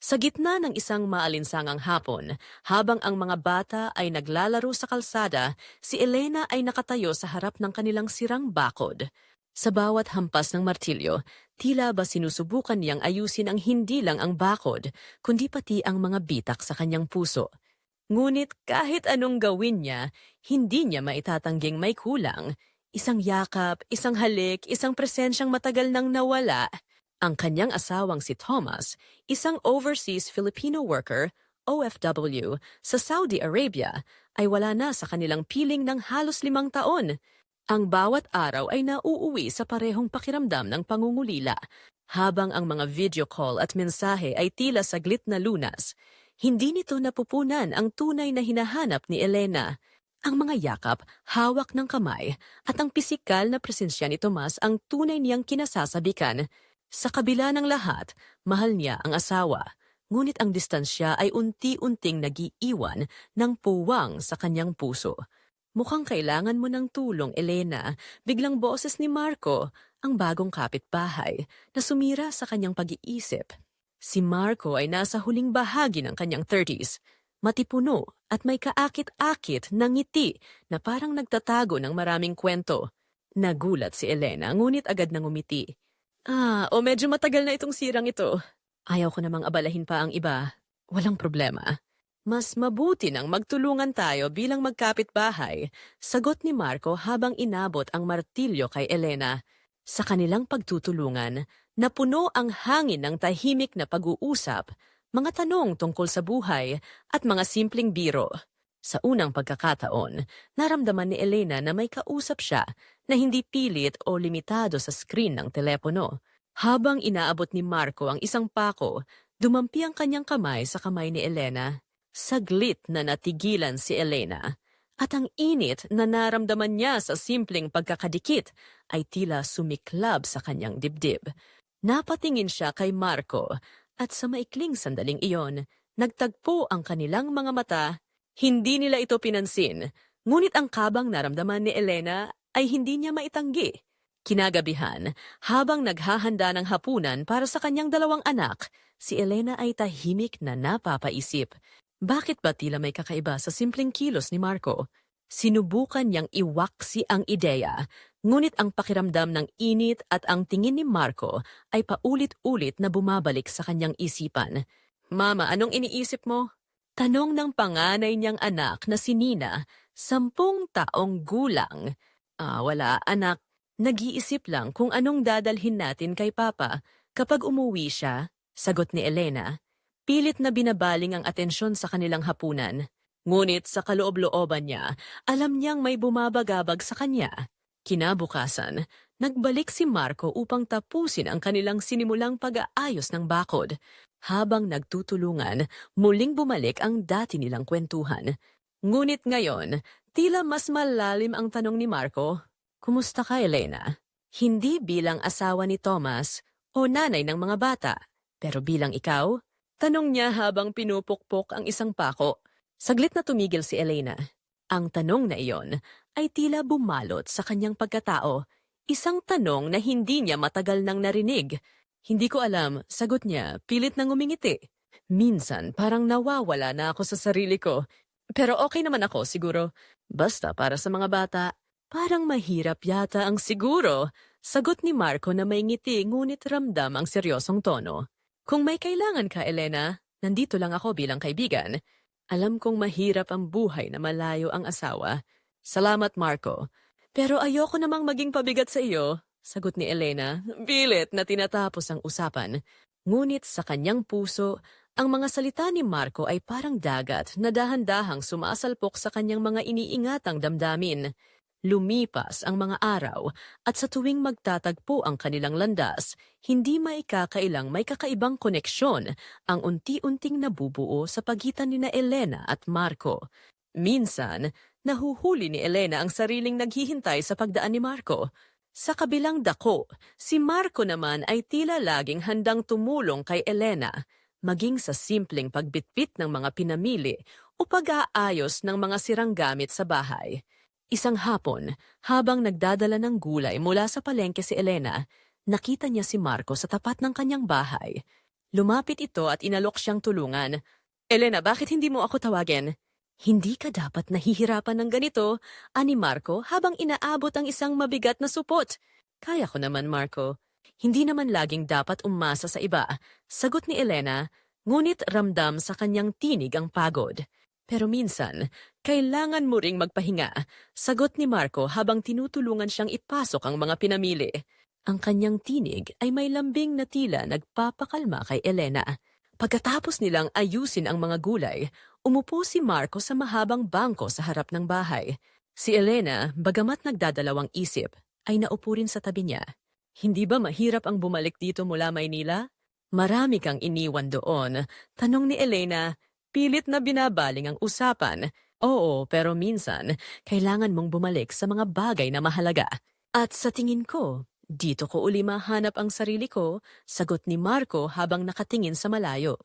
Sa gitna ng isang maalinsangang hapon, habang ang mga bata ay naglalaro sa kalsada, si Elena ay nakatayo sa harap ng kanilang sirang bakod. Sa bawat hampas ng martilyo, tila ba sinusubukan niyang ayusin ang hindi lang ang bakod, kundi pati ang mga bitak sa kanyang puso. Ngunit kahit anong gawin niya, hindi niya maitatangging may kulang. Isang yakap, isang halik, isang presensyang matagal nang nawala. Ang kanyang asawang si Thomas, isang overseas Filipino worker, OFW, sa Saudi Arabia, ay wala na sa kanilang piling ng halos 5 taon. Ang bawat araw ay nauuwi sa parehong pakiramdam ng pangungulila, habang ang mga video call at mensahe ay tila saglit na lunas. Hindi nito napupunan ang tunay na hinahanap ni Elena. Ang mga yakap, hawak ng kamay, at ang pisikal na presensya ni Tomas ang tunay niyang kinasasabikan. Sa kabila ng lahat, mahal niya ang asawa, ngunit ang distansya ay unti-unting nag-iiwan ng puwang sa kanyang puso. Mukhang kailangan mo ng tulong, Elena, biglang boses ni Marco, ang bagong kapitbahay, na sumira sa kanyang pag-iisip. Si Marco ay nasa huling bahagi ng kanyang 30s, matipuno at may kaakit-akit na ngiti na parang nagtatago ng maraming kwento. Nagulat si Elena, ngunit agad nang umiti. Medyo matagal na itong sirang ito. Ayaw ko namang abalahin pa ang iba. Walang problema. Mas mabuti nang magtulungan tayo bilang magkapitbahay, sagot ni Marco habang inabot ang martilyo kay Elena. Sa kanilang pagtutulungan, napuno ang hangin ng tahimik na pag-uusap, mga tanong tungkol sa buhay at mga simpleng biro. Sa unang pagkakataon, naramdaman ni Elena na may kausap siya na hindi pilit o limitado sa screen ng telepono. Habang inaabot ni Marco ang isang pako, dumampi ang kanyang kamay sa kamay ni Elena. Saglit na natigilan si Elena, at ang init na naramdaman niya sa simpleng pagkakadikit ay tila sumiklab sa kanyang dibdib. Napatingin siya kay Marco at sa maikling sandaling iyon, nagtagpo ang kanilang mga mata. Hindi nila ito pinansin, ngunit ang kabang naramdaman ni Elena ay hindi niya maitanggi. Kinagabihan, habang naghahanda ng hapunan para sa kanyang 2 anak, si Elena ay tahimik na napapaisip. Bakit ba tila may kakaiba sa simpleng kilos ni Marco? Sinubukan niyang iwaksi ang ideya, ngunit ang pakiramdam ng init at ang tingin ni Marco ay paulit-ulit na bumabalik sa kanyang isipan. Mama, anong iniisip mo? Tanong ng panganay niyang anak na si Nina, 10 taong gulang. Wala anak, nag-iisip lang kung anong dadalhin natin kay Papa kapag umuwi siya, sagot ni Elena. Pilit na binabaling ang atensyon sa kanilang hapunan. Ngunit sa kaloob-looban niya, alam niyang may bumabagabag sa kanya. Kinabukasan, nagbalik si Marco upang tapusin ang kanilang sinimulang pag-aayos ng bakod. Habang nagtutulungan, muling bumalik ang dati nilang kwentuhan. Ngunit ngayon, tila mas malalim ang tanong ni Marco. Kumusta ka, Elena? Hindi bilang asawa ni Thomas o nanay ng mga bata, pero bilang ikaw? Tanong niya habang pinupukpok ang isang pako. Saglit na tumigil si Elena. Ang tanong na iyon ay tila bumalot sa kanyang pagkatao. Isang tanong na hindi niya matagal nang narinig. Hindi ko alam, sagot niya, pilit nang umingiti. Minsan, parang nawawala na ako sa sarili ko. Pero okay naman ako, siguro. Basta para sa mga bata, parang mahirap yata ang siguro. Sagot ni Marco na may ngiti ngunit ramdam ang seryosong tono. Kung may kailangan ka, Elena, nandito lang ako bilang kaibigan. Alam kong mahirap ang buhay na malayo ang asawa. Salamat, Marco. Pero ayoko namang maging pabigat sa iyo, sagot ni Elena, bilit na tinatapos ang usapan. Ngunit sa kanyang puso, ang mga salita ni Marco ay parang dagat na dahan-dahang sumasalpok sa kanyang mga iniingatang damdamin. Lumipas ang mga araw at sa tuwing magtatagpo ang kanilang landas, hindi maikakailang may kakaibang koneksyon ang unti-unting nabubuo sa pagitan ni Elena at Marco. Minsan, nahuhuli ni Elena ang sariling naghihintay sa pagdaan ni Marco. Sa kabilang dako, si Marco naman ay tila laging handang tumulong kay Elena, maging sa simpleng pagbitbit ng mga pinamili o pag-aayos ng mga sirang gamit sa bahay. Isang hapon, habang nagdadala ng gulay mula sa palengke si Elena, nakita niya si Marco sa tapat ng kanyang bahay. Lumapit ito at inalok siyang tulungan. Elena, bakit hindi mo ako tawagin? Hindi ka dapat nahihirapan ng ganito, ani Marco habang inaabot ang isang mabigat na supot. Kaya ko naman, Marco. Hindi naman laging dapat umasa sa iba. Sagot ni Elena, ngunit ramdam sa kanyang tinig ang pagod. Pero minsan, kailangan mo ring magpahinga. Sagot ni Marco habang tinutulungan siyang ipasok ang mga pinamili. Ang kanyang tinig ay may lambing na tila nagpapakalma kay Elena. Pagkatapos nilang ayusin ang mga gulay, umupo si Marco sa mahabang bangko sa harap ng bahay. Si Elena, bagamat nagdadalawang isip, ay naupo rin sa tabi niya. Hindi ba mahirap ang bumalik dito mula Maynila? Marami kang iniwan doon. Tanong ni Elena, pilit na binabaling ang usapan. Oo, pero minsan, kailangan mong bumalik sa mga bagay na mahalaga. At sa tingin ko, dito ko uli mahanap ang sarili ko, sagot ni Marco habang nakatingin sa malayo.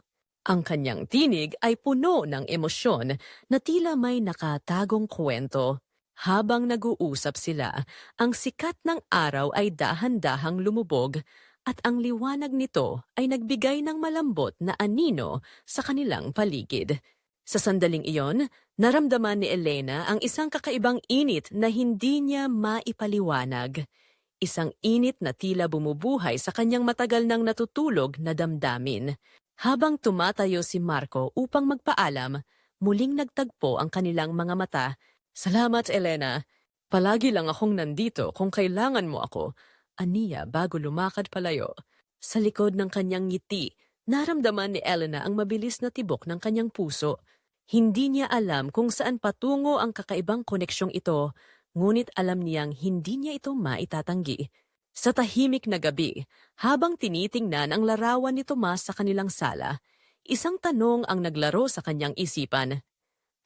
Ang kanyang tinig ay puno ng emosyon na tila may nakatagong kwento. Habang nag-uusap sila, ang sikat ng araw ay dahan-dahang lumubog at ang liwanag nito ay nagbigay ng malambot na anino sa kanilang paligid. Sa sandaling iyon, naramdaman ni Elena ang isang kakaibang init na hindi niya maipaliwanag. Isang init na tila bumubuhay sa kanyang matagal nang natutulog na damdamin. Habang tumatayo si Marco upang magpaalam, muling nagtagpo ang kanilang mga mata. Salamat, Elena. Palagi lang akong nandito kung kailangan mo ako. Aniya bago lumakad palayo. Sa likod ng kanyang ngiti, naramdaman ni Elena ang mabilis na tibok ng kanyang puso. Hindi niya alam kung saan patungo ang kakaibang koneksyong ito, ngunit alam niyang hindi niya ito maitatanggi. Sa tahimik na gabi, habang tinitingnan ang larawan ni Tomas sa kanilang sala, isang tanong ang naglaro sa kanyang isipan.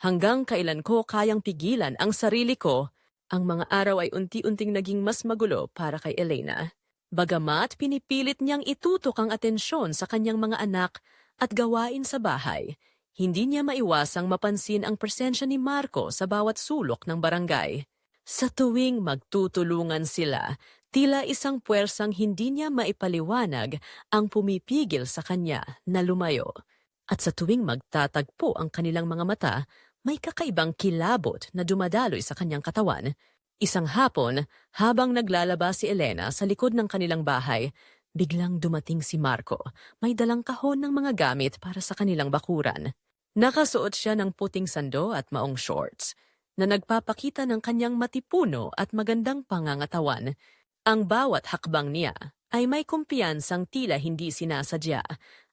Hanggang kailan ko kayang pigilan ang sarili ko? Ang mga araw ay unti-unting naging mas magulo para kay Elena. Bagamat pinipilit niyang itutok ang atensyon sa kanyang mga anak at gawain sa bahay, hindi niya maiwasang mapansin ang presensya ni Marco sa bawat sulok ng barangay. Sa tuwing magtutulungan sila, tila isang puwersang hindi niya maipaliwanag ang pumipigil sa kanya na lumayo. At sa tuwing magtatagpo ang kanilang mga mata, may kakaibang kilabot na dumadaloy sa kanyang katawan. Isang hapon, habang naglalaba si Elena sa likod ng kanilang bahay, biglang dumating si Marco. May dalang kahon ng mga gamit para sa kanilang bakuran. Nakasuot siya ng puting sando at maong shorts, na nagpapakita ng kanyang matipuno at magandang pangangatawan. Ang bawat hakbang niya ay may kumpiyansang tila hindi sinasadya,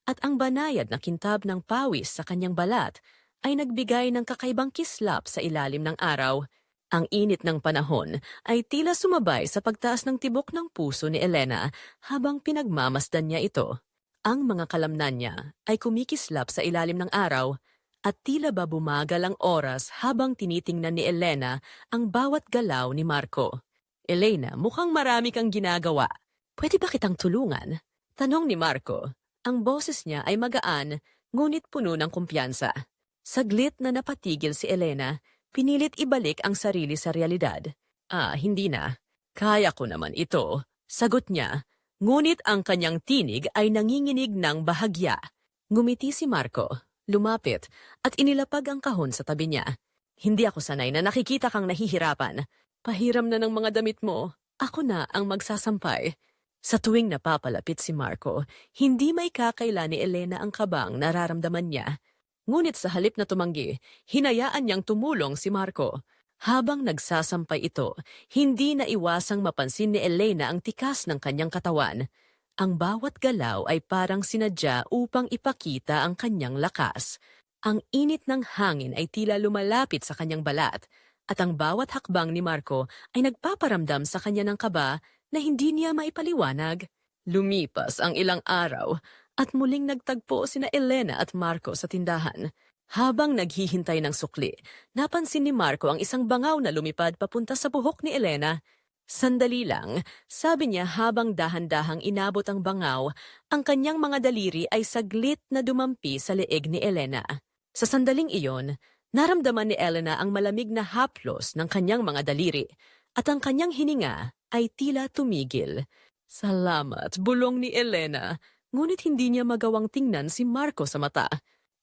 at ang banayad na kintab ng pawis sa kanyang balat ay nagbigay ng kakaibang kislap sa ilalim ng araw. Ang init ng panahon ay tila sumabay sa pagtaas ng tibok ng puso ni Elena habang pinagmamasdan niya ito. Ang mga kalamnan niya ay kumikislap sa ilalim ng araw at tila ba bumagal ang oras habang tinitingnan ni Elena ang bawat galaw ni Marco. Elena, mukhang marami kang ginagawa. Pwede ba kitang tulungan? Tanong ni Marco. Ang boses niya ay magaan, ngunit puno ng kumpiyansa. Saglit na napatigil si Elena, pinilit ibalik ang sarili sa realidad. Hindi na. Kaya ko naman ito, sagot niya. Ngunit ang kanyang tinig ay nanginginig ng bahagya. Ngumiti si Marco, lumapit, at inilapag ang kahon sa tabi niya. Hindi ako sanay na nakikita kang nahihirapan. Pahiram na ng mga damit mo. Ako na ang magsasampay. Sa tuwing napapalapit si Marco, hindi may kakaila ni Elena ang kabang nararamdaman niya. Ngunit sa halip na tumanggi, hinayaan niyang tumulong si Marco. Habang nagsasampay ito, hindi na iwasang mapansin ni Elena ang tikas ng kanyang katawan. Ang bawat galaw ay parang sinadya upang ipakita ang kanyang lakas. Ang init ng hangin ay tila lumalapit sa kanyang balat, at ang bawat hakbang ni Marco ay nagpaparamdam sa kanya ng kaba na hindi niya maipaliwanag. Lumipas ang ilang araw, at muling nagtagpo sina Elena at Marco sa tindahan. Habang naghihintay ng sukli, napansin ni Marco ang isang bangaw na lumipad papunta sa buhok ni Elena. Sandali lang, sabi niya habang dahan-dahang inabot ang bangaw, ang kanyang mga daliri ay saglit na dumampi sa leeg ni Elena. Sa sandaling iyon, naramdaman ni Elena ang malamig na haplos ng kanyang mga daliri, at ang kanyang hininga ay tila tumigil. Salamat, bulong ni Elena. ngunit hindi niya magawang tingnan si Marco sa mata.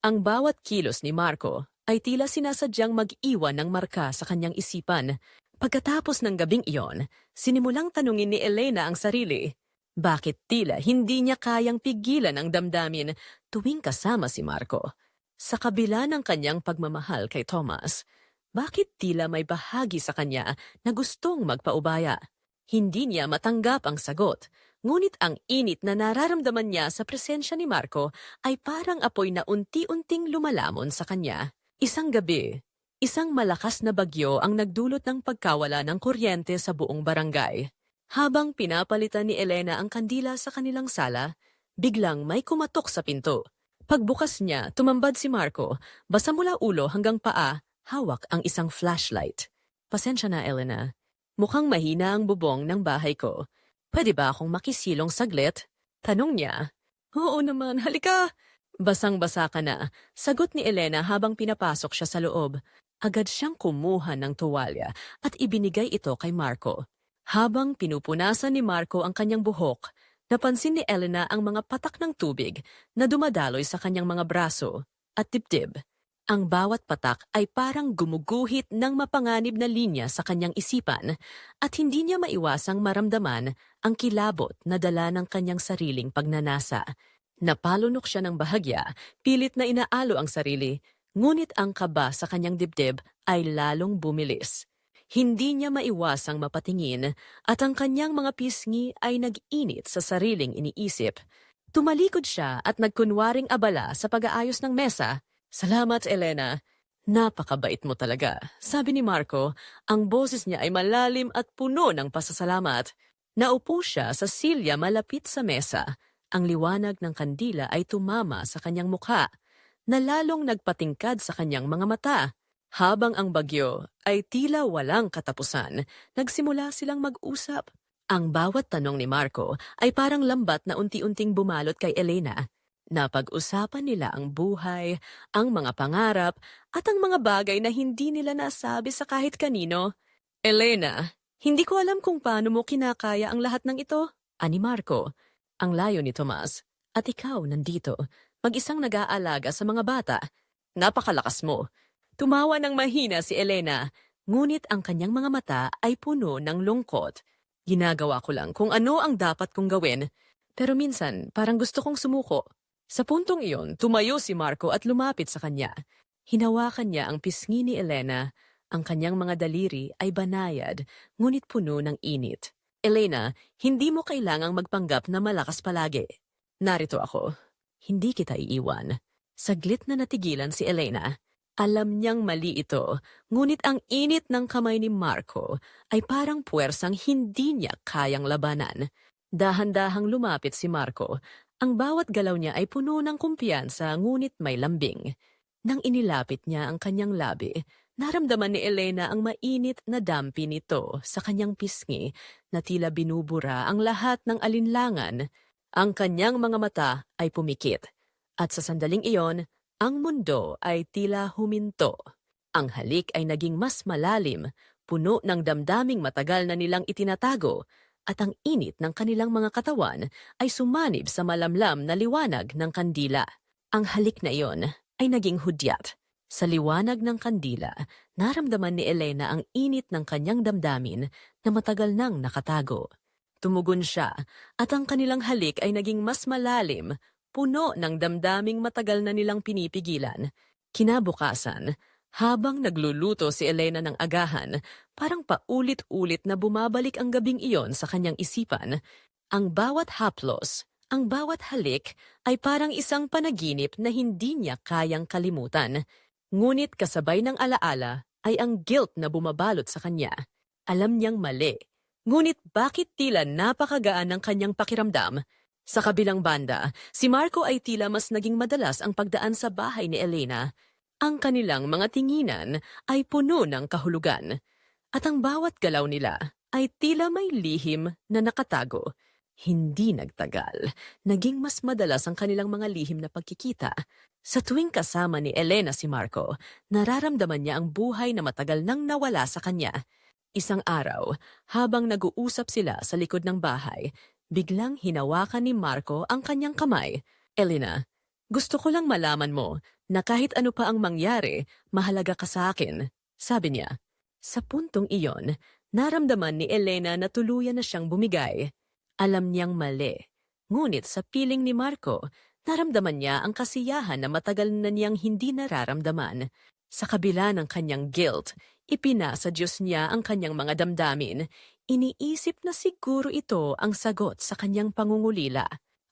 Ang bawat kilos ni Marco ay tila sinasadyang mag-iwan ng marka sa kanyang isipan. Pagkatapos ng gabing iyon, sinimulang tanungin ni Elena ang sarili. Bakit tila hindi niya kayang pigilan ang damdamin tuwing kasama si Marco? Sa kabila ng kanyang pagmamahal kay Thomas, bakit tila may bahagi sa kanya na gustong magpaubaya? Hindi niya matanggap ang sagot, ngunit ang init na nararamdaman niya sa presensya ni Marco ay parang apoy na unti-unting lumalamon sa kanya. Isang gabi, isang malakas na bagyo ang nagdulot ng pagkawala ng kuryente sa buong barangay. Habang pinapalitan ni Elena ang kandila sa kanilang sala, biglang may kumatok sa pinto. Pagbukas niya, tumambad si Marco, basa mula ulo hanggang paa, hawak ang isang flashlight. Pasensya na, Elena. Mukhang mahina ang bubong ng bahay ko. Pwede ba akong makisilong saglit? Tanong niya. Oo naman, halika! Basang-basa ka na, sagot ni Elena habang pinapasok siya sa loob. Agad siyang kumuha ng tuwalya at ibinigay ito kay Marco. Habang pinupunasan ni Marco ang kanyang buhok, napansin ni Elena ang mga patak ng tubig na dumadaloy sa kanyang mga braso at dibdib. Ang bawat patak ay parang gumuguhit ng mapanganib na linya sa kanyang isipan at hindi niya maiwasang maramdaman ang kilabot na dala ng kanyang sariling pagnanasa. Napalunok siya ng bahagya, pilit na inaalo ang sarili, ngunit ang kaba sa kanyang dibdib ay lalong bumilis. Hindi niya maiwasang mapatingin at ang kanyang mga pisngi ay nag-init sa sariling iniisip. Tumalikod siya at nagkunwaring abala sa pag-aayos ng mesa. Salamat, Elena. Napakabait mo talaga, sabi ni Marco. Ang boses niya ay malalim at puno ng pasasalamat. Naupo siya sa silya malapit sa mesa. Ang liwanag ng kandila ay tumama sa kanyang mukha, na lalong nagpatingkad sa kanyang mga mata. Habang ang bagyo ay tila walang katapusan, nagsimula silang mag-usap. Ang bawat tanong ni Marco ay parang lambat na unti-unting bumalot kay Elena. Napag-usapan nila ang buhay, ang mga pangarap, at ang mga bagay na hindi nila nasabi sa kahit kanino. Elena, hindi ko alam kung paano mo kinakaya ang lahat ng ito, ani Marco. Ang layo ni Tomas, at ikaw nandito, mag-isang nag-aalaga sa mga bata. Napakalakas mo. Tumawa ng mahina si Elena, ngunit ang kanyang mga mata ay puno ng lungkot. Ginagawa ko lang kung ano ang dapat kong gawin, pero minsan parang gusto kong sumuko. Sa puntong iyon, tumayo si Marco at lumapit sa kanya. Hinawakan niya ang pisngi ni Elena. Ang kanyang mga daliri ay banayad, ngunit puno ng init. Elena, hindi mo kailangang magpanggap na malakas palagi. Narito ako. Hindi kita iiwan. Saglit na natigilan si Elena. Alam niyang mali ito, ngunit ang init ng kamay ni Marco ay parang puwersang hindi niya kayang labanan. Dahan-dahang lumapit si Marco. Ang bawat galaw niya ay puno ng kumpiyansa ngunit may lambing. Nang inilapit niya ang kanyang labi, naramdaman ni Elena ang mainit na dampi nito sa kanyang pisngi na tila binubura ang lahat ng alinlangan. Ang kanyang mga mata ay pumikit. At sa sandaling iyon, ang mundo ay tila huminto. Ang halik ay naging mas malalim, puno ng damdaming matagal na nilang itinatago, at ang init ng kanilang mga katawan ay sumanib sa malamlam na liwanag ng kandila. Ang halik na iyon ay naging hudyat. Sa liwanag ng kandila, naramdaman ni Elena ang init ng kanyang damdamin na matagal nang nakatago. Tumugon siya, at ang kanilang halik ay naging mas malalim, puno ng damdaming matagal na nilang pinipigilan. Kinabukasan, habang nagluluto si Elena ng agahan, parang paulit-ulit na bumabalik ang gabing iyon sa kanyang isipan. Ang bawat haplos, ang bawat halik ay parang isang panaginip na hindi niya kayang kalimutan. Ngunit kasabay ng alaala ay ang guilt na bumabalot sa kanya. Alam niyang mali. Ngunit bakit tila napakagaan ng kanyang pakiramdam? Sa kabilang banda, si Marco ay tila mas naging madalas ang pagdaan sa bahay ni Elena. Ang kanilang mga tinginan ay puno ng kahulugan. At ang bawat galaw nila ay tila may lihim na nakatago. Hindi nagtagal, naging mas madalas ang kanilang mga lihim na pagkikita. Sa tuwing kasama ni Elena si Marco, nararamdaman niya ang buhay na matagal nang nawala sa kanya. Isang araw, habang nag-uusap sila sa likod ng bahay, Biglang hinawakan ni Marco ang kanyang kamay. Elena, gusto ko lang malaman mo na kahit ano pa ang mangyari, mahalaga ka sa akin, sabi niya. Sa puntong iyon, naramdaman ni Elena na tuluyan na siyang bumigay. Alam niyang mali. Ngunit sa piling ni Marco, naramdaman niya ang kasiyahan na matagal na niyang hindi nararamdaman. Sa kabila ng kanyang guilt, ipinasa Diyos niya ang kanyang mga damdamin. Iniisip na siguro ito ang sagot sa kanyang pangungulila.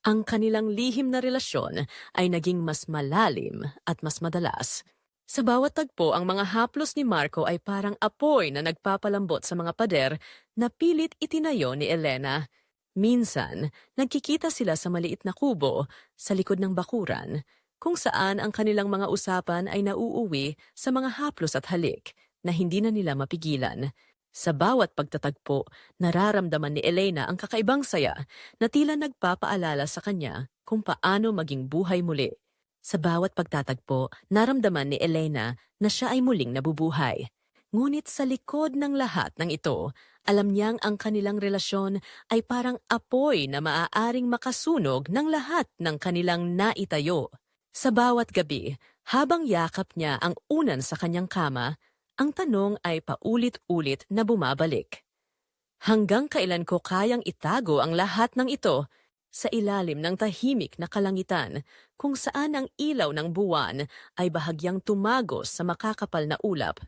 Ang kanilang lihim na relasyon ay naging mas malalim at mas madalas. Sa bawat tagpo, ang mga haplos ni Marco ay parang apoy na nagpapalambot sa mga pader na pilit itinayo ni Elena. Minsan, nagkikita sila sa maliit na kubo sa likod ng bakuran, kung saan ang kanilang mga usapan ay nauuwi sa mga haplos at halik na hindi na nila mapigilan. Sa bawat pagtatagpo, nararamdaman ni Elena ang kakaibang saya na tila nagpapaalala sa kanya kung paano maging buhay muli. Sa bawat pagtatagpo, naramdaman ni Elena na siya ay muling nabubuhay. Ngunit sa likod ng lahat ng ito, alam niyang ang kanilang relasyon ay parang apoy na maaaring makasunog ng lahat ng kanilang naitayo. Sa bawat gabi, habang yakap niya ang unan sa kanyang kama, ang tanong ay paulit-ulit na bumabalik. Hanggang kailan ko kayang itago ang lahat ng ito sa ilalim ng tahimik na kalangitan kung saan ang ilaw ng buwan ay bahagyang tumagos sa makakapal na ulap?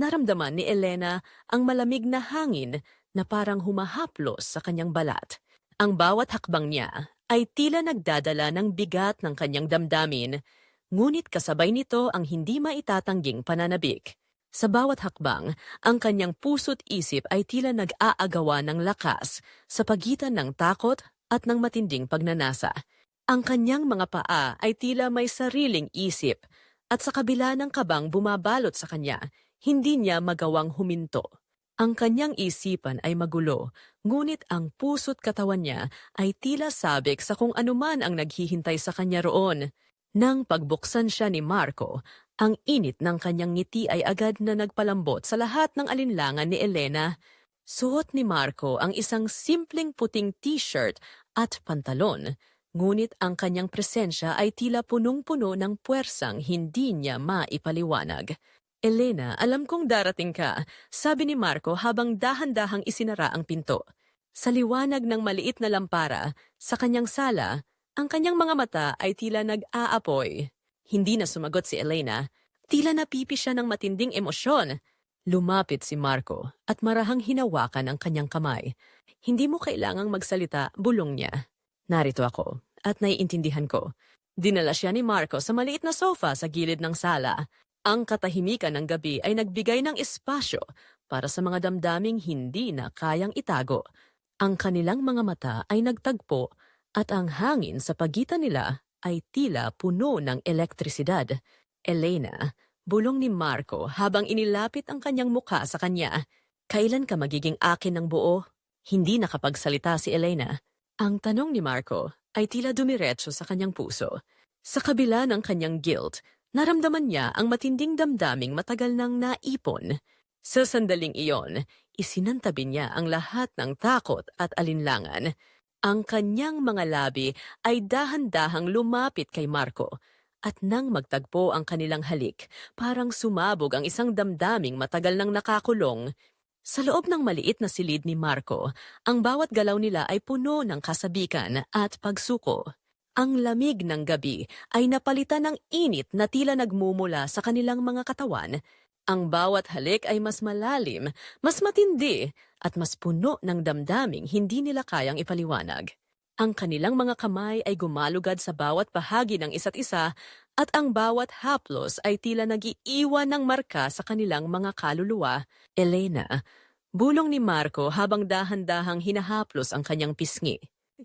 Naramdaman ni Elena ang malamig na hangin na parang humahaplos sa kanyang balat. Ang bawat hakbang niya ay tila nagdadala ng bigat ng kanyang damdamin, ngunit kasabay nito ang hindi maitatangging pananabik. Sa bawat hakbang, ang kanyang puso't isip ay tila nag-aagawa ng lakas sa pagitan ng takot at ng matinding pagnanasa. Ang kanyang mga paa ay tila may sariling isip at sa kabila ng kabang bumabalot sa kanya, hindi niya magawang huminto. Ang kanyang isipan ay magulo, ngunit ang puso't katawan niya ay tila sabik sa kung anuman ang naghihintay sa kanya roon. Nang pagbuksan siya ni Marco, ang init ng kanyang ngiti ay agad na nagpalambot sa lahat ng alinlangan ni Elena. Suot ni Marco ang isang simpleng puting t-shirt at pantalon, ngunit ang kanyang presensya ay tila punong-puno ng puwersang hindi niya maipaliwanag. Elena, alam kong darating ka, sabi ni Marco habang dahan-dahang isinara ang pinto. Sa liwanag ng maliit na lampara, sa kanyang sala, ang kanyang mga mata ay tila nag-aapoy. Hindi na sumagot si Elena, tila napipi siya ng matinding emosyon. Lumapit si Marco at marahang hinawakan ang kanyang kamay. Hindi mo kailangang magsalita, bulong niya. Narito ako at naiintindihan ko. Dinala siya ni Marco sa maliit na sofa sa gilid ng sala. Ang katahimikan ng gabi ay nagbigay ng espasyo para sa mga damdaming hindi na kayang itago. Ang kanilang mga mata ay nagtagpo at ang hangin sa pagitan nila ay tila puno ng elektrisidad. Elena, bulong ni Marco habang inilapit ang kanyang mukha sa kanya. Kailan ka magiging akin ng buo? Hindi nakapagsalita si Elena. Ang tanong ni Marco ay tila dumiretso sa kanyang puso. Sa kabila ng kanyang guilt, naramdaman niya ang matinding damdaming matagal nang naipon. Sa sandaling iyon, isinantabi niya ang lahat ng takot at alinlangan. Ang kanyang mga labi ay dahan-dahang lumapit kay Marco at nang magtagpo ang kanilang halik, parang sumabog ang isang damdaming matagal nang nakakulong. Sa loob ng maliit na silid ni Marco, ang bawat galaw nila ay puno ng kasabikan at pagsuko. Ang lamig ng gabi ay napalitan ng init na tila nagmumula sa kanilang mga katawan. Ang bawat halik ay mas malalim, mas matindi, at mas puno ng damdaming hindi nila kayang ipaliwanag. Ang kanilang mga kamay ay gumalugad sa bawat bahagi ng isa't isa at ang bawat haplos ay tila nag-iiwan ng marka sa kanilang mga kaluluwa. Elena, bulong ni Marco habang dahan-dahang hinahaplos ang kanyang pisngi.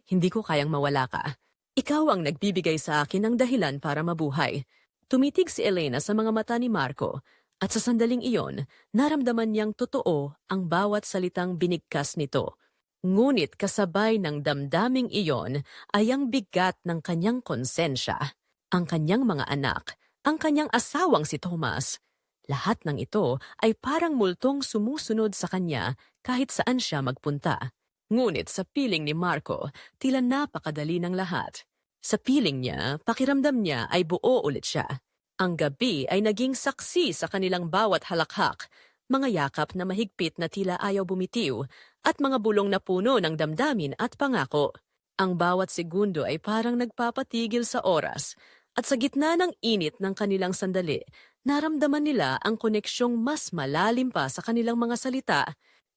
Hindi ko kayang mawala ka. Ikaw ang nagbibigay sa akin ng dahilan para mabuhay. Tumitig si Elena sa mga mata ni Marco. At sa sandaling iyon, naramdaman niyang totoo ang bawat salitang binigkas nito. Ngunit kasabay ng damdaming iyon ay ang bigat ng kanyang konsensya, ang kanyang mga anak, ang kanyang asawang si Thomas. Lahat ng ito ay parang multong sumusunod sa kanya kahit saan siya magpunta. Ngunit sa piling ni Marco, tila napakadali ng lahat. Sa piling niya, pakiramdam niya ay buo ulit siya. Ang gabi ay naging saksi sa kanilang bawat halakhak, mga yakap na mahigpit na tila ayaw bumitiw, at mga bulong na puno ng damdamin at pangako. Ang bawat segundo ay parang nagpapatigil sa oras, at sa gitna ng init ng kanilang sandali, naramdaman nila ang koneksyong mas malalim pa sa kanilang mga salita.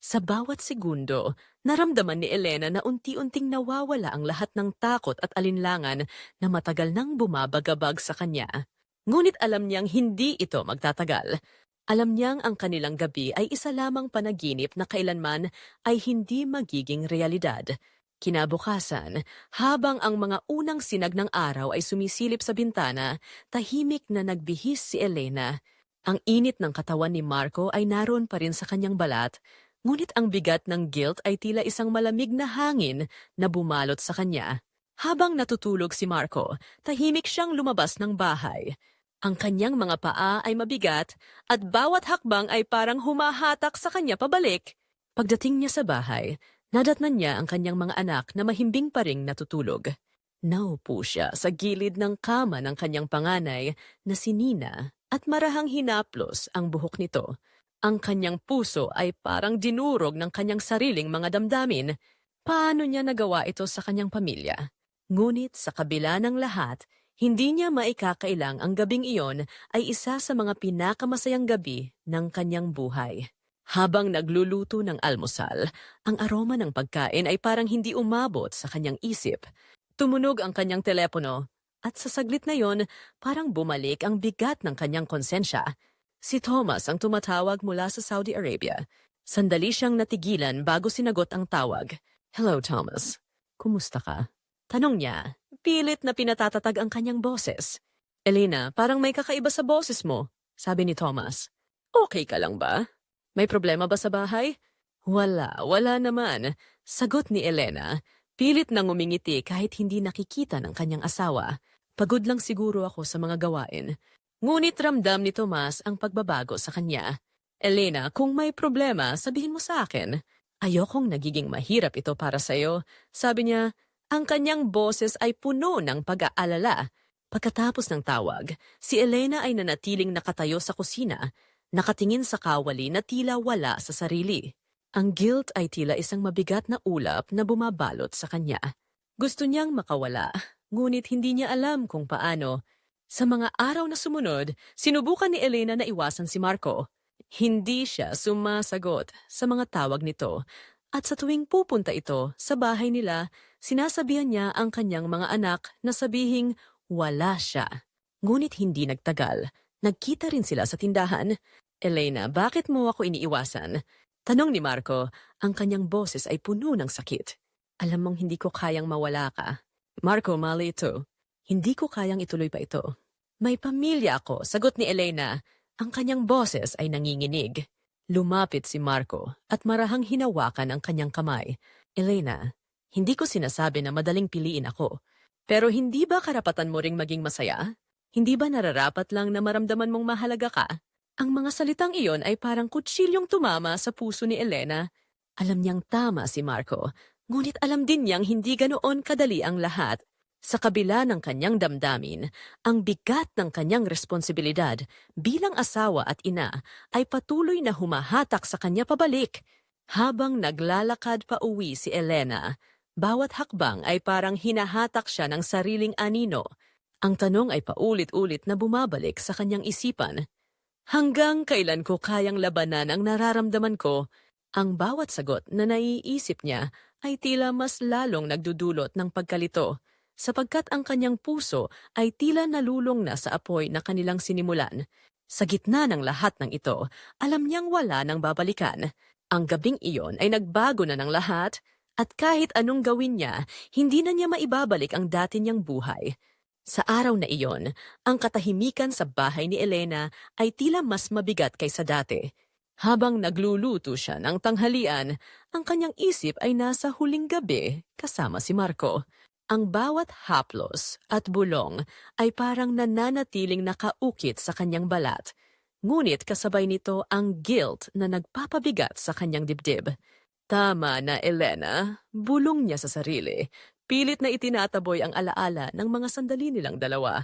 Sa bawat segundo, naramdaman ni Elena na unti-unting nawawala ang lahat ng takot at alinlangan na matagal nang bumabagabag sa kanya. Ngunit alam niyang hindi ito magtatagal. Alam niyang ang kanilang gabi ay isa lamang panaginip na kailanman ay hindi magiging realidad. Kinabukasan, habang ang mga unang sinag ng araw ay sumisilip sa bintana, tahimik na nagbihis si Elena. Ang init ng katawan ni Marco ay naroon pa rin sa kanyang balat, ngunit ang bigat ng guilt ay tila isang malamig na hangin na bumalot sa kanya. Habang natutulog si Marco, tahimik siyang lumabas ng bahay. Ang kanyang mga paa ay mabigat at bawat hakbang ay parang humahatak sa kanya pabalik. Pagdating niya sa bahay, nadatnan niya ang kanyang mga anak na mahimbing pa ring natutulog. Naupo siya sa gilid ng kama ng kanyang panganay na si Nina at marahang hinaplos ang buhok nito. Ang kanyang puso ay parang dinurog ng kanyang sariling mga damdamin. Paano niya nagawa ito sa kanyang pamilya? Ngunit sa kabila ng lahat, hindi niya maikakailang ang gabing iyon ay isa sa mga pinakamasayang gabi ng kanyang buhay. Habang nagluluto ng almusal, ang aroma ng pagkain ay parang hindi umabot sa kanyang isip. Tumunog ang kanyang telepono at sa saglit na yon, parang bumalik ang bigat ng kanyang konsensya. Si Thomas ang tumatawag mula sa Saudi Arabia. Sandali siyang natigilan bago sinagot ang tawag. "Hello, Thomas. Kumusta ka?" Tanong niya. Pilit na pinatatatag ang kanyang boses. "Elena, parang may kakaiba sa boses mo," sabi ni Thomas. "Okay ka lang ba? May problema ba sa bahay?" Wala naman," sagot ni Elena. Pilit nang umingiti kahit hindi nakikita ng kanyang asawa. "Pagod lang siguro ako sa mga gawain." Ngunit ramdam ni Tomas ang pagbabago sa kanya. "Elena, kung may problema, sabihin mo sa akin. Ayokong nagiging mahirap ito para sa'yo," sabi niya. Ang kanyang boses ay puno ng pag-aalala. Pagkatapos ng tawag, si Elena ay nanatiling nakatayo sa kusina, nakatingin sa kawali na tila wala sa sarili. Ang guilt ay tila isang mabigat na ulap na bumabalot sa kanya. Gusto niyang makawala, ngunit hindi niya alam kung paano. Sa mga araw na sumunod, sinubukan ni Elena na iwasan si Marco. Hindi siya sumasagot sa mga tawag nito. At sa tuwing pupunta ito sa bahay nila, sinasabihan niya ang kanyang mga anak na sabihing wala siya. Ngunit hindi nagtagal. Nagkita rin sila sa tindahan. "Elena, bakit mo ako iniiwasan?" Tanong ni Marco. Ang kanyang boses ay puno ng sakit. "Alam mong hindi ko kayang mawala ka." "Marco, mali ito. Hindi ko kayang ituloy pa ito." "May pamilya ako," sagot ni Elena. Ang kanyang boses ay nanginginig. Lumapit si Marco at marahang hinawakan ang kanyang kamay. "Elena, hindi ko sinasabi na madaling piliin ako. Pero hindi ba karapatan mo ring maging masaya? Hindi ba nararapat lang na maramdaman mong mahalaga ka?" Ang mga salitang iyon ay parang kutsilyong tumama sa puso ni Elena. Alam niyang tama si Marco, ngunit alam din niyang hindi ganoon kadali ang lahat. Sa kabila ng kanyang damdamin, ang bigat ng kanyang responsibilidad bilang asawa at ina ay patuloy na humahatak sa kanya pabalik. Habang naglalakad pa uwi si Elena, bawat hakbang ay parang hinahatak siya ng sariling anino. Ang tanong ay paulit-ulit na bumabalik sa kanyang isipan. Hanggang kailan ko kayang labanan ang nararamdaman ko? Ang bawat sagot na naiisip niya ay tila mas lalong nagdudulot ng pagkalito, sapagkat ang kanyang puso ay tila nalulong na sa apoy na kanilang sinimulan. Sa gitna ng lahat ng ito, alam niyang wala nang babalikan. Ang gabing iyon ay nagbago na ng lahat, at kahit anong gawin niya, hindi na niya maibabalik ang dati niyang buhay. Sa araw na iyon, ang katahimikan sa bahay ni Elena ay tila mas mabigat kaysa dati. Habang nagluluto siya ng tanghalian, ang kanyang isip ay nasa huling gabi kasama si Marco. Ang bawat haplos at bulong ay parang nananatiling nakaukit sa kanyang balat. Ngunit kasabay nito ang guilt na nagpapabigat sa kanyang dibdib. Tama na, Elena. Bulong niya sa sarili. Pilit na itinataboy ang alaala ng mga sandali nilang dalawa.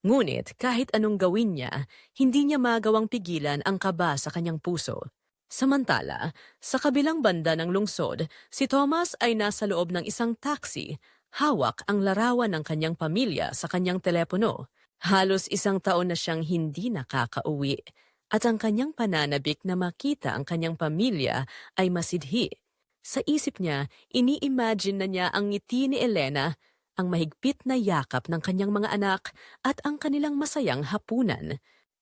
Ngunit kahit anong gawin niya, hindi niya magawang pigilan ang kaba sa kanyang puso. Samantala, sa kabilang banda ng lungsod, si Thomas ay nasa loob ng isang taxi. Hawak ang larawan ng kanyang pamilya sa kanyang telepono. Halos 1 taon na siyang hindi nakakauwi. At ang kanyang pananabik na makita ang kanyang pamilya ay masidhi. Sa isip niya, ini-imagine na niya ang ngiti ni Elena, ang mahigpit na yakap ng kanyang mga anak at ang kanilang masayang hapunan.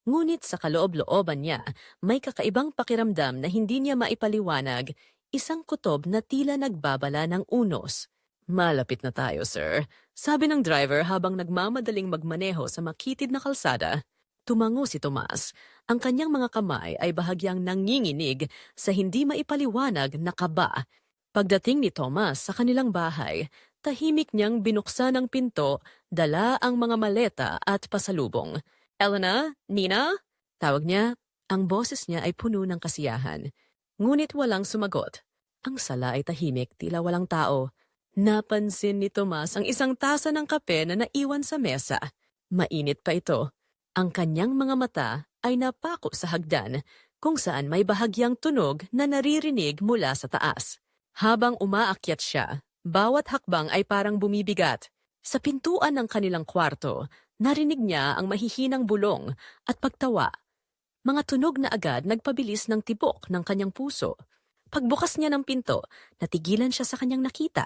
Ngunit sa kaloob-looban niya, may kakaibang pakiramdam na hindi niya maipaliwanag, isang kutob na tila nagbabala ng unos. Malapit na tayo, sir. Sabi ng driver habang nagmamadaling magmaneho sa makitid na kalsada. Tumango si Tomas. Ang kanyang mga kamay ay bahagyang nanginginig sa hindi maipaliwanag na kaba. Pagdating ni Thomas sa kanilang bahay, tahimik niyang binuksan ang pinto, dala ang mga maleta at pasalubong. "Elena? Nina?" Tawag niya. Ang boses niya ay puno ng kasiyahan. Ngunit walang sumagot. Ang sala ay tahimik, tila walang tao. Napansin ni Tomas ang isang tasa ng kape na naiwan sa mesa. Mainit pa ito. Ang kanyang mga mata ay napako sa hagdan, kung saan may bahagyang tunog na naririnig mula sa taas. Habang umaakyat siya, bawat hakbang ay parang bumibigat. Sa pintuan ng kanilang kwarto, narinig niya ang mahihinang bulong at pagtawa. Mga tunog na agad nagpabilis ng tibok ng kanyang puso. Pagbukas niya ng pinto, natigilan siya sa kanyang nakita.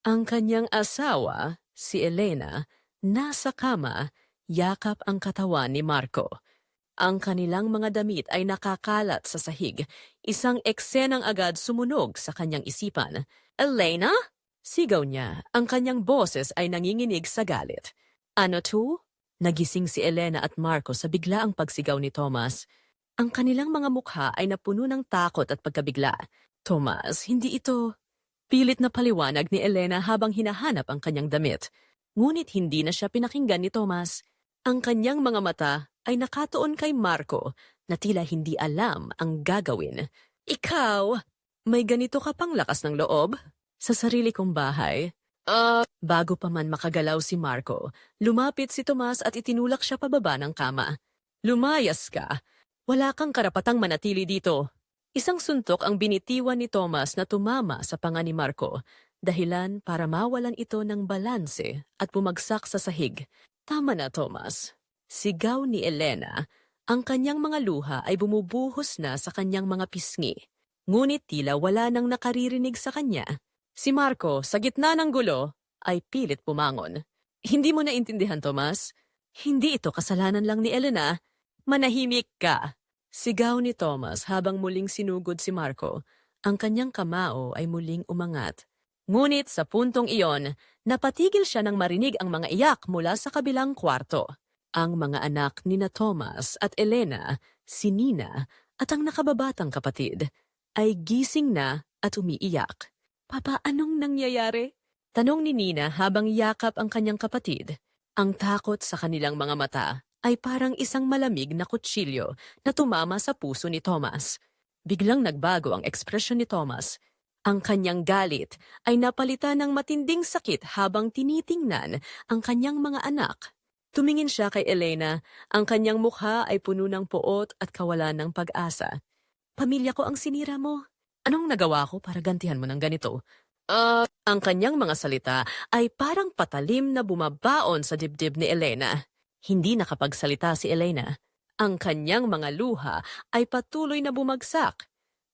Ang kanyang asawa, si Elena, nasa kama, yakap ang katawan ni Marco. Ang kanilang mga damit ay nakakalat sa sahig. Isang eksenang agad sumunog sa kanyang isipan. "Elena?" Sigaw niya. Ang kanyang boses ay nanginginig sa galit. "Ano to?" Nagising si Elena at Marco sa biglaang pagsigaw ni Thomas. Ang kanilang mga mukha ay napuno ng takot at pagkabigla. "Thomas, hindi ito." Pilit na paliwanag ni Elena habang hinahanap ang kanyang damit. Ngunit hindi na siya pinakinggan ni Thomas. Ang kanyang mga mata ay nakatuon kay Marco na tila hindi alam ang gagawin. "Ikaw, may ganito ka pang lakas ng loob?" "Sa sarili kong bahay." Bago pa man makagalaw si Marco, lumapit si Tomas at itinulak siya pababa ng kama. "Lumayas ka. Wala kang karapatang manatili dito." Isang suntok ang binitiwan ni Tomas na tumama sa panga ni Marco, dahilan para mawalan ito ng balanse at bumagsak sa sahig. "Tama na, Thomas." Sigaw ni Elena. Ang kanyang mga luha ay bumubuhos na sa kanyang mga pisngi. Ngunit tila wala nang nakaririnig sa kanya. Si Marco, sa gitna ng gulo, ay pilit pumangon. "Hindi mo naintindihan, Thomas? Hindi ito kasalanan lang ni Elena. Manahimik ka." Sigaw ni Thomas habang muling sinugod si Marco. Ang kanyang kamao ay muling umangat. Ngunit sa puntong iyon, napatigil siya nang marinig ang mga iyak mula sa kabilang kwarto. Ang mga anak ni na Thomas at Elena, si Nina at ang nakababatang kapatid, ay gising na at umiiyak. "Papa, anong nangyayari?" Tanong ni Nina habang yakap ang kanyang kapatid. Ang takot sa kanilang mga mata ay parang isang malamig na kutsilyo na tumama sa puso ni Thomas. Biglang nagbago ang ekspresyon ni Thomas. Ang kanyang galit ay napalitan ng matinding sakit habang tinitingnan ang kanyang mga anak. Tumingin siya kay Elena. Ang kanyang mukha ay puno ng poot at kawalan ng pag-asa. "Pamilya ko ang sinira mo. Anong nagawa ko para gantihan mo ng ganito?" Ang kanyang mga salita ay parang patalim na bumabaon sa dibdib ni Elena. Hindi nakapagsalita si Elena. Ang kanyang mga luha ay patuloy na bumagsak.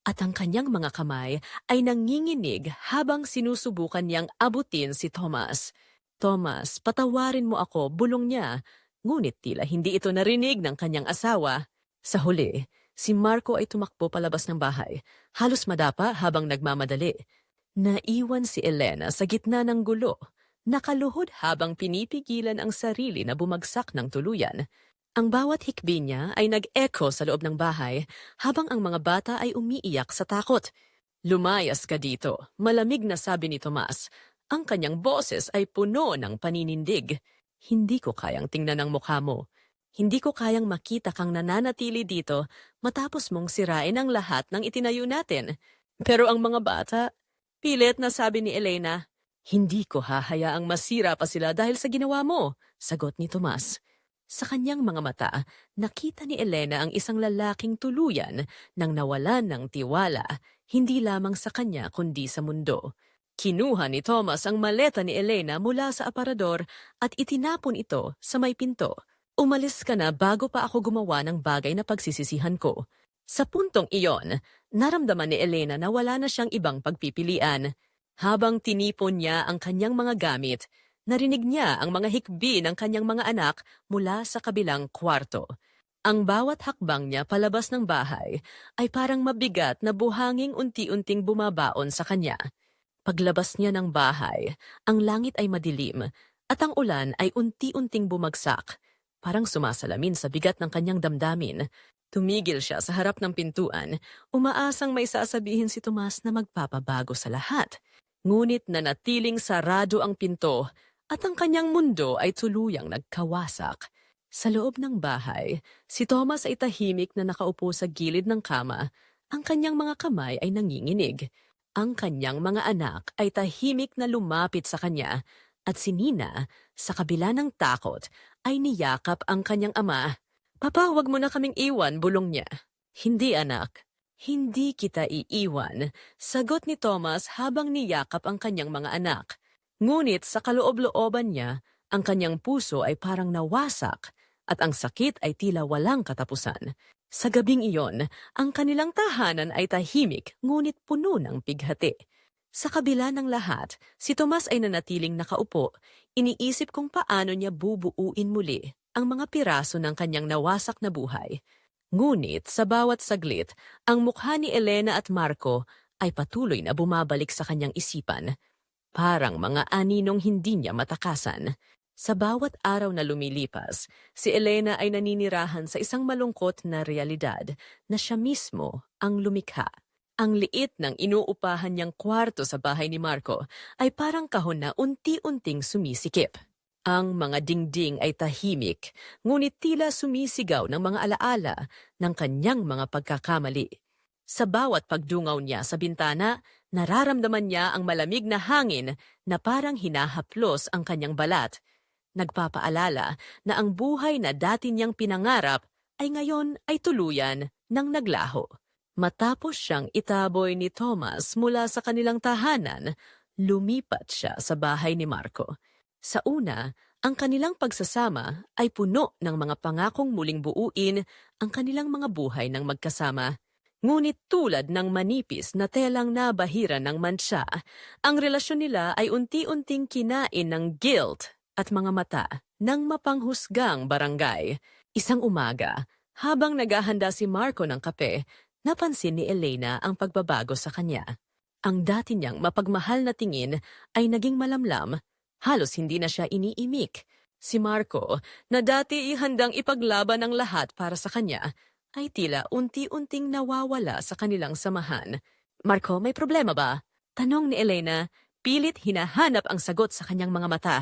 At ang kanyang mga kamay ay nanginginig habang sinusubukan niyang abutin si Thomas. "Thomas, patawarin mo ako," bulong niya. Ngunit tila hindi ito narinig ng kanyang asawa. Sa huli, si Marco ay tumakbo palabas ng bahay, halos madapa habang nagmamadali. Naiwan si Elena sa gitna ng gulo, nakaluhod habang pinipigilan ang sarili na bumagsak ng tuluyan. Ang bawat hikbi niya ay nag-echo sa loob ng bahay habang ang mga bata ay umiiyak sa takot. "Lumayas ka dito," malamig na sabi ni Tomas. Ang kanyang boses ay puno ng paninindig. "Hindi ko kayang tingnan ang mukha mo. Hindi ko kayang makita kang nananatili dito matapos mong sirain ang lahat ng itinayo natin." Pero ang mga bata, Pilit na sabi ni Elena. Hindi ko hahayaang masira pa sila dahil sa ginawa mo, sagot ni Tomas. Sa kanyang mga mata, nakita ni Elena ang isang lalaking tuluyan nang nawalan ng tiwala, hindi lamang sa kanya kundi sa mundo. Kinuha ni Thomas ang maleta ni Elena mula sa aparador at itinapon ito sa may pinto. Umalis ka na bago pa ako gumawa ng bagay na pagsisisihan ko. Sa puntong iyon, naramdaman ni Elena na wala na siyang ibang pagpipilian. Habang tinipon niya ang kanyang mga gamit, narinig niya ang mga hikbi ng kanyang mga anak mula sa kabilang kwarto. Ang bawat hakbang niya palabas ng bahay ay parang mabigat na buhanging unti-unting bumabaon sa kanya. Paglabas niya ng bahay, ang langit ay madilim at ang ulan ay unti-unting bumagsak. Parang sumasalamin sa bigat ng kanyang damdamin. Tumigil siya sa harap ng pintuan, umaasang may sasabihin si Tomas na magpapabago sa lahat. Ngunit nanatiling sarado ang pinto at ang kanyang mundo ay tuluyang nagkawasak. Sa loob ng bahay, si Thomas ay tahimik na nakaupo sa gilid ng kama. Ang kanyang mga kamay ay nanginginig. Ang kanyang mga anak ay tahimik na lumapit sa kanya at si Nina, sa kabila ng takot, ay niyakap ang kanyang ama. Papa, huwag mo na kaming iwan, bulong niya. Hindi anak. Hindi kita iiwan, sagot ni Thomas habang niyakap ang kanyang mga anak. Ngunit sa kaloob-looban niya, ang kanyang puso ay parang nawasak at ang sakit ay tila walang katapusan. Sa gabing iyon, ang kanilang tahanan ay tahimik ngunit puno ng bighati. Sa kabila ng lahat, si Tomas ay nanatiling nakaupo. Iniisip kung paano niya bubuuin muli ang mga piraso ng kanyang nawasak na buhay. Ngunit sa bawat saglit, ang mukha ni Elena at Marco ay patuloy na bumabalik sa kanyang isipan. Parang mga aninong hindi niya matakasan. Sa bawat araw na lumilipas, si Elena ay naninirahan sa isang malungkot na realidad na siya mismo ang lumikha. Ang liit ng inuupahan niyang kwarto sa bahay ni Marco ay parang kahon na unti-unting sumisikip. Ang mga dingding ay tahimik, ngunit tila sumisigaw ng mga alaala ng kanyang mga pagkakamali. Sa bawat pagdungaw niya sa bintana, nararamdaman niya ang malamig na hangin na parang hinahaplos ang kanyang balat. Nagpapaalala na ang buhay na dati niyang pinangarap ay ngayon ay tuluyan ng naglaho. Matapos siyang itaboy ni Thomas mula sa kanilang tahanan, lumipat siya sa bahay ni Marco. Sa una, ang kanilang pagsasama ay puno ng mga pangakong muling buuin ang kanilang mga buhay ng magkasama. Ngunit tulad ng manipis na telang nabahira ng mantsa, ang relasyon nila ay unti-unting kinain ng guilt at mga mata ng mapanghusgang barangay. Isang umaga, habang naghahanda si Marco ng kape, napansin ni Elena ang pagbabago sa kanya. Ang dati niyang mapagmahal na tingin ay naging malamlam. Halos hindi na siya iniimik. Si Marco, na dati ihandang ipaglaban ang lahat para sa kanya, ay tila unti-unting nawawala sa kanilang samahan. Marco, may problema ba? Tanong ni Elena, pilit hinahanap ang sagot sa kanyang mga mata.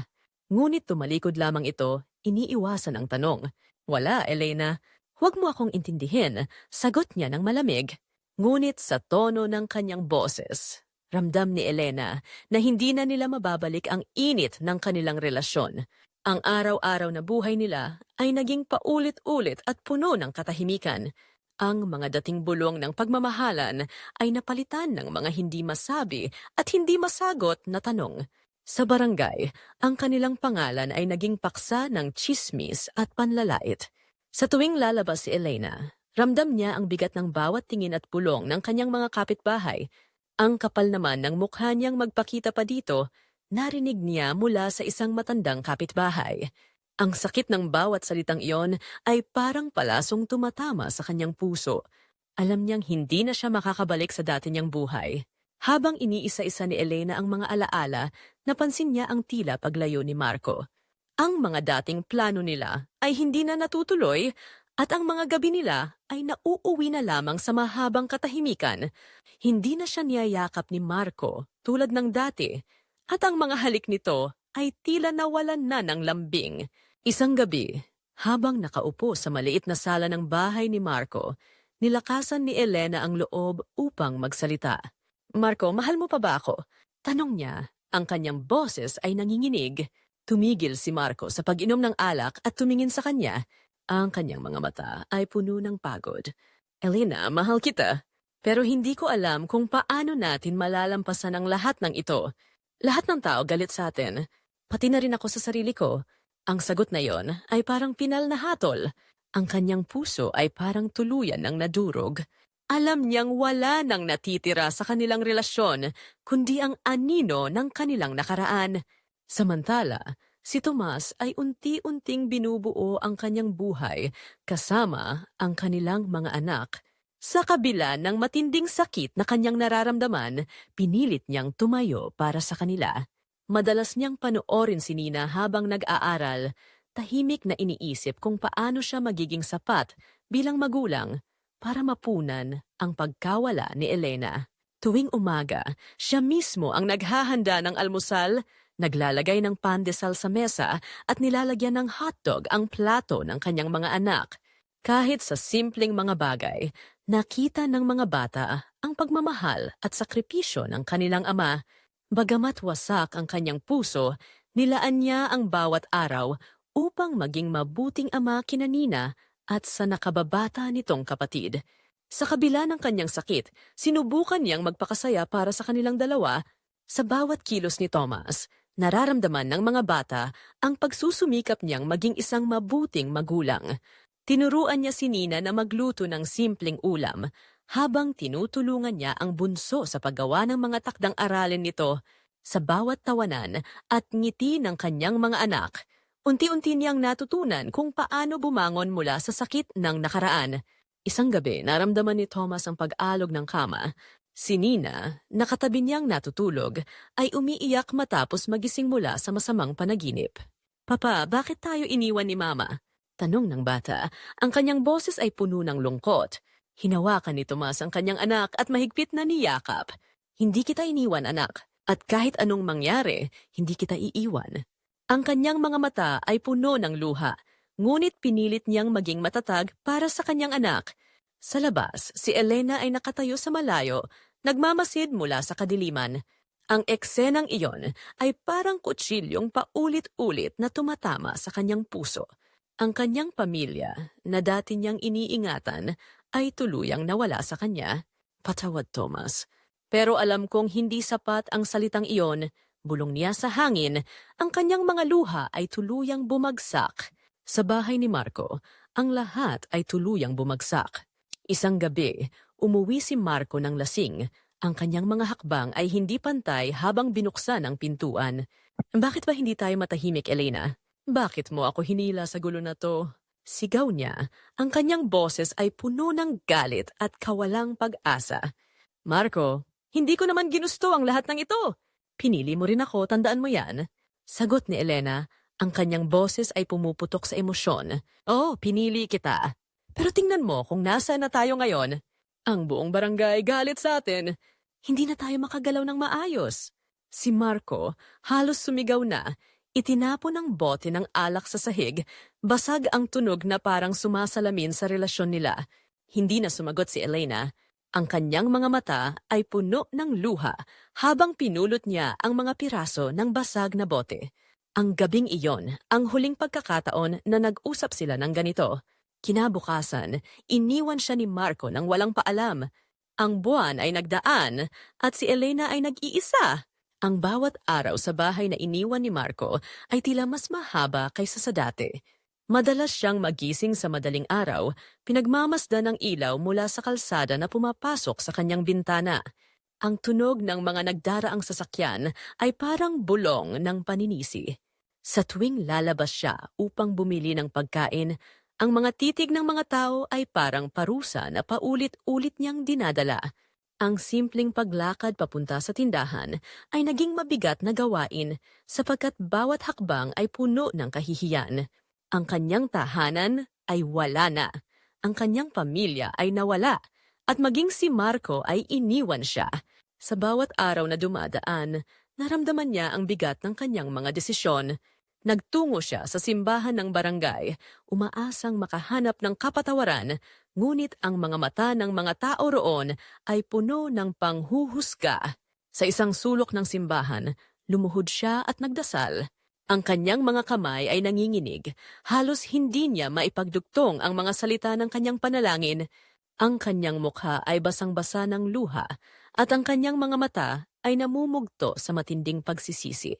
Ngunit tumalikod lamang ito, iniiwasan ang tanong. Wala, Elena. Huwag mo akong intindihin, sagot niya ng malamig. Ngunit sa tono ng kanyang boses, ramdam ni Elena na hindi na nila mababalik ang init ng kanilang relasyon. Ang araw-araw na buhay nila ay naging paulit-ulit at puno ng katahimikan. Ang mga dating bulong ng pagmamahalan ay napalitan ng mga hindi masabi at hindi masagot na tanong. Sa barangay, ang kanilang pangalan ay naging paksa ng tsismis at panlalait. Sa tuwing lalabas si Elena, ramdam niya ang bigat ng bawat tingin at bulong ng kanyang mga kapitbahay. Ang kapal naman ng mukha niyang magpakita pa dito, narinig niya mula sa isang matandang kapitbahay. Ang sakit ng bawat salitang iyon ay parang palasong tumatama sa kanyang puso. Alam niyang hindi na siya makakabalik sa dati niyang buhay. Habang iniisa-isa ni Elena ang mga alaala, napansin niya ang tila paglayo ni Marco. Ang mga dating plano nila ay hindi na natutuloy at ang mga gabi nila ay nauuwi na lamang sa mahabang katahimikan. Hindi na siya niyayakap ni Marco tulad ng dati at ang mga halik nito ay tila nawalan na ng lambing. Isang gabi, habang nakaupo sa maliit na sala ng bahay ni Marco, nilakasan ni Elena ang loob upang magsalita. Marco, mahal mo pa ba ako? Tanong niya. Ang kanyang boses ay nanginginig. Tumigil si Marco sa pag-inom ng alak at tumingin sa kanya. Ang kanyang mga mata ay puno ng pagod. Elena, mahal kita. Pero hindi ko alam kung paano natin malalampasan ang lahat ng ito. Lahat ng tao galit sa atin. Pati na rin ako sa sarili ko. Ang sagot na yon ay parang pinal na hatol. Ang kanyang puso ay parang tuluyan ng nadurog. Alam niyang wala nang natitira sa kanilang relasyon, kundi ang anino ng kanilang nakaraan. Samantala, si Tomas ay unti-unting binubuo ang kanyang buhay kasama ang kanilang mga anak. Sa kabila ng matinding sakit na kanyang nararamdaman, pinilit niyang tumayo para sa kanila. Madalas niyang panoorin si Nina habang nag-aaral, tahimik na iniisip kung paano siya magiging sapat bilang magulang para mapunan ang pagkawala ni Elena. Tuwing umaga, siya mismo ang naghahanda ng almusal, naglalagay ng pandesal sa mesa at nilalagyan ng hotdog ang plato ng kanyang mga anak. Kahit sa simpleng mga bagay, nakita ng mga bata ang pagmamahal at sakripisyo ng kanilang ama. Bagamat wasak ang kanyang puso, nilaan niya ang bawat araw upang maging mabuting ama kina Nina at sa nakababata nitong kapatid. Sa kabila ng kanyang sakit, sinubukan niyang magpakasaya para sa kanilang dalawa. Sa bawat kilos ni Thomas, nararamdaman ng mga bata ang pagsusumikap niyang maging isang mabuting magulang. Tinuruan niya si Nina na magluto ng simpleng ulam, habang tinutulungan niya ang bunso sa paggawa ng mga takdang aralin nito. Sa bawat tawanan at ngiti ng kanyang mga anak, unti-unti niyang natutunan kung paano bumangon mula sa sakit ng nakaraan. Isang gabi, naramdaman ni Thomas ang pag-alog ng kama. Si Nina, nakatabi niyang natutulog, ay umiiyak matapos magising mula sa masamang panaginip. "Papa, bakit tayo iniwan ni Mama?" Tanong ng bata. Ang kanyang boses ay puno ng lungkot. Hinawakan ni Tomas ang kanyang anak at mahigpit na niyakap. "Hindi kita iniwan, anak. At kahit anong mangyari, hindi kita iiwan." Ang kanyang mga mata ay puno ng luha, ngunit pinilit niyang maging matatag para sa kanyang anak. Sa labas, si Elena ay nakatayo sa malayo, nagmamasid mula sa kadiliman. Ang eksenang iyon ay parang kutsilyong paulit-ulit na tumatama sa kanyang puso. Ang kanyang pamilya, na dati niyang iniingatan, ay tuluyang nawala sa kanya. "Patawad, Thomas. Pero alam kong hindi sapat ang salitang iyon." Bulong niya sa hangin, ang kanyang mga luha ay tuluyang bumagsak. Sa bahay ni Marco, ang lahat ay tuluyang bumagsak. Isang gabi, umuwi si Marco ng lasing. Ang kanyang mga hakbang ay hindi pantay habang binuksan ang pintuan. "Bakit ba hindi tayo matahimik, Elena? Bakit mo ako hinila sa gulo na to?" Sigaw niya. Ang kanyang boses ay puno ng galit at kawalang pag-asa. "Marco, hindi ko naman ginusto ang lahat ng ito. Pinili mo rin ako, tandaan mo yan." Sagot ni Elena. Ang kanyang boses ay pumuputok sa emosyon. "Oh, pinili kita. Pero tingnan mo kung nasaan na tayo ngayon. Ang buong barangay galit sa atin. Hindi na tayo makagalaw ng maayos." Si Marco halos sumigaw na. Itinapon ang bote ng alak sa sahig. Basag ang tunog na parang sumasalamin sa relasyon nila. Hindi na sumagot si Elena. Ang kanyang mga mata ay puno ng luha habang pinulot niya ang mga piraso ng basag na bote. Ang gabing iyon, ang huling pagkakataon na nag-usap sila ng ganito. Kinabukasan, iniwan siya ni Marco nang walang paalam. Ang buwan ay nagdaan at si Elena ay nag-iisa. Ang bawat araw sa bahay na iniwan ni Marco ay tila mas mahaba kaysa sa dati. Madalas siyang magising sa madaling araw, pinagmamasdan ng ilaw mula sa kalsada na pumapasok sa kanyang bintana. Ang tunog ng mga nagdaraang sasakyan ay parang bulong ng paninisi. Sa tuwing lalabas siya upang bumili ng pagkain, ang mga titig ng mga tao ay parang parusa na paulit-ulit niyang dinadala. Ang simpleng paglakad papunta sa tindahan ay naging mabigat na gawain sapagkat bawat hakbang ay puno ng kahihiyan. Ang kanyang tahanan ay wala na. Ang kanyang pamilya ay nawala. At maging si Marco ay iniwan siya. Sa bawat araw na dumadaan, naramdaman niya ang bigat ng kanyang mga desisyon. Nagtungo siya sa simbahan ng barangay, umaasang makahanap ng kapatawaran, ngunit ang mga mata ng mga tao roon ay puno ng panghuhusga. Sa isang sulok ng simbahan, lumuhod siya at nagdasal. Ang kanyang mga kamay ay nanginginig, halos hindi niya maipagdugtong ang mga salita ng kanyang panalangin. Ang kanyang mukha ay basang-basa ng luha at ang kanyang mga mata ay namumugto sa matinding pagsisisi.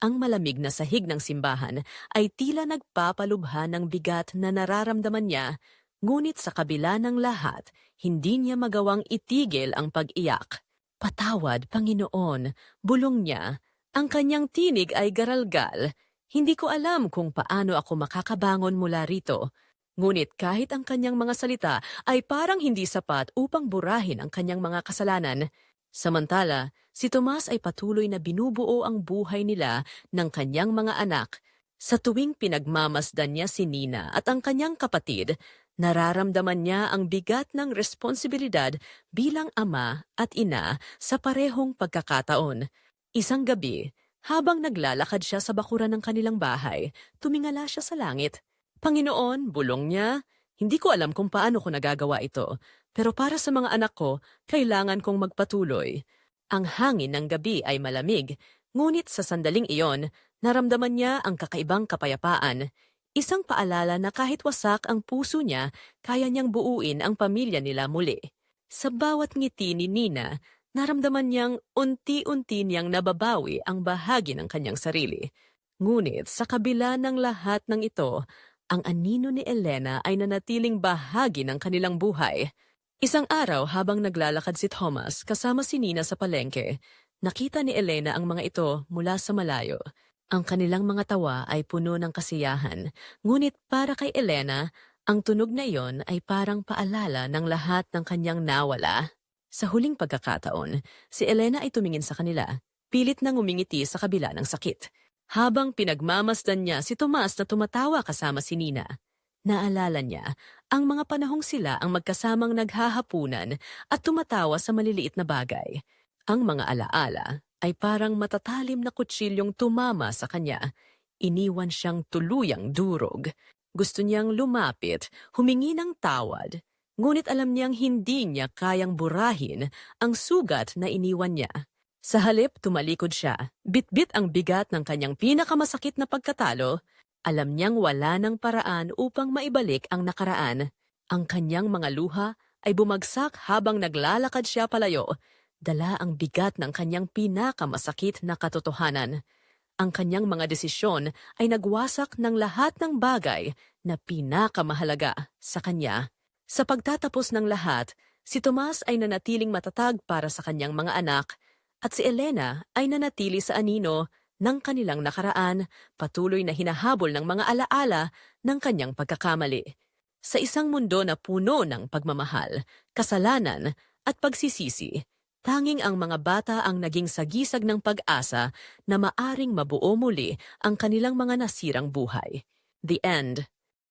Ang malamig na sahig ng simbahan ay tila nagpapalubha ng bigat na nararamdaman niya, ngunit sa kabila ng lahat, hindi niya magawang itigil ang pag-iyak. "Patawad, Panginoon," bulong niya. Ang kanyang tinig ay garalgal. "Hindi ko alam kung paano ako makakabangon mula rito." Ngunit kahit ang kanyang mga salita ay parang hindi sapat upang burahin ang kanyang mga kasalanan. Samantala, si Tomas ay patuloy na binubuo ang buhay nila ng kanyang mga anak. Sa tuwing pinagmamasdan niya si Nina at ang kanyang kapatid, nararamdaman niya ang bigat ng responsibilidad bilang ama at ina sa parehong pagkakataon. Isang gabi, habang naglalakad siya sa bakuran ng kanilang bahay, tumingala siya sa langit. "Panginoon," bulong niya, "hindi ko alam kung paano ko nagagawa ito, pero para sa mga anak ko, kailangan kong magpatuloy." Ang hangin ng gabi ay malamig, ngunit sa sandaling iyon, naramdaman niya ang kakaibang kapayapaan. Isang paalala na kahit wasak ang puso niya, kaya niyang buuin ang pamilya nila muli. Sa bawat ngiti ni Nina, naramdaman niyang unti-unti niyang nababawi ang bahagi ng kanyang sarili. Ngunit sa kabila ng lahat ng ito, ang anino ni Elena ay nanatiling bahagi ng kanilang buhay. Isang araw habang naglalakad si Thomas kasama si Nina sa palengke, nakita ni Elena ang mga ito mula sa malayo. Ang kanilang mga tawa ay puno ng kasiyahan, ngunit para kay Elena, ang tunog na iyon ay parang paalala ng lahat ng kanyang nawala. Sa huling pagkakataon, si Elena ay tumingin sa kanila, pilit nang umingiti sa kabila ng sakit. Habang pinagmamasdan niya si Tomas na tumatawa kasama si Nina, naalala niya ang mga panahong sila ang magkasamang naghahapunan at tumatawa sa maliliit na bagay. Ang mga alaala ay parang matatalim na kutsilyong tumama sa kanya. Iniwan siyang tuluyang durog. Gusto niyang lumapit, humingi ng tawad, ngunit alam niyang hindi niya kayang burahin ang sugat na iniwan niya. Sa halip, tumalikod siya, bitbit ang bigat ng kanyang pinakamasakit na pagkatalo. Alam niyang wala ng paraan upang maibalik ang nakaraan. Ang kanyang mga luha ay bumagsak habang naglalakad siya palayo. Dala ang bigat ng kanyang pinakamasakit na katotohanan. Ang kanyang mga desisyon ay nagwasak ng lahat ng bagay na pinakamahalaga sa kanya. Sa pagtatapos ng lahat, si Tomas ay nanatiling matatag para sa kanyang mga anak, at si Elena ay nanatili sa anino ng kanilang nakaraan, patuloy na hinahabol ng mga alaala ng kanyang pagkakamali. Sa isang mundo na puno ng pagmamahal, kasalanan at pagsisisi, tanging ang mga bata ang naging sagisag ng pag-asa na maaring mabuo muli ang kanilang mga nasirang buhay. The End.